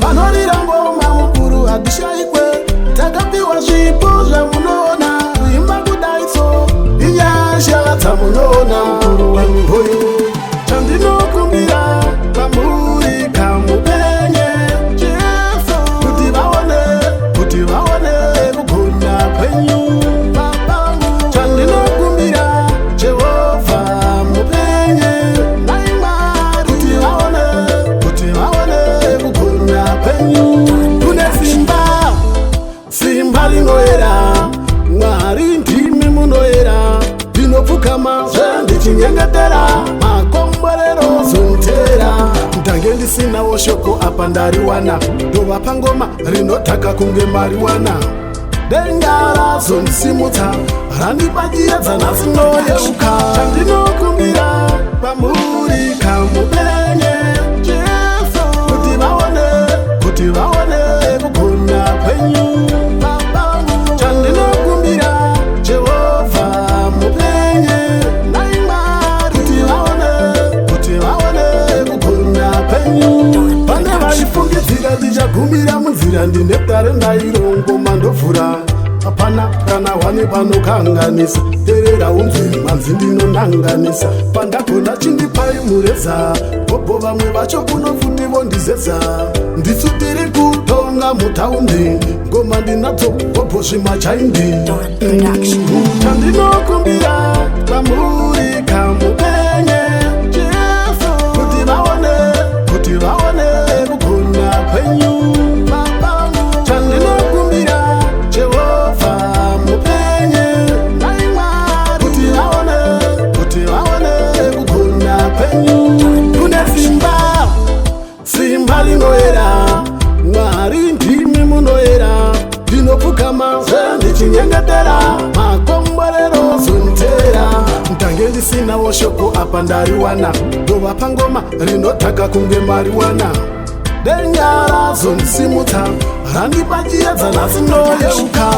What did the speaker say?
Panorira ngoma mukuru hadishaikwe takapiwa zvipo zvamunoona imba kudaitso inyasha dzamunoona mukuru wemuhoyo chandinokumbira kwamuri kamupenye Jesu kuti vaone kugona kwenyu babangu chandinokumbira Jehovha mupenye naimwari kuti vaone kugona kwenyu kune simba rinoera Mwari ndimi munoera ndinopfukama zvandichinyengetera makomborero zontera ndange ndisinawo shoko apa ndariwana ndova pangoma rinotaka kunge mariwana denga razondisimutsa randipachiedza nhasi noyeuka chandinokumbira pamuri kamupenye Jesu kuti vaone kugona kwenyu babangu chandinokumbira Jehovha mupenye naimwari kuti vaone kugona kwenyu pane vaifungidzira ndichagumira munzira ndine dare ndairongoma ndovhura hapana kana wani panokanganisa terera unzwi manzi ndinonanganisa pandagona chindipai mureza bobho vamwe vacho kunofundivo ndizedza ndisu tiri kutonga mutaundi ngoma ndinadzo bobho zvimachaindi chandinokumbira kwamuri kamupenye Jesu kuti vaone kugona kwenyu babangu chandinokumbira Jehovha mupenye naimwari kuti vaone kugona kwenyu kune simba rinoera Mwari ndimi munoera ndinopfukama zvandichinyengetera makomborero zontera ndange ndisinawo shoko apa ndariwana ndova pangoma rinotaka kunge mariwana denga razondisimutsa randipachiedza nhasi noyeuka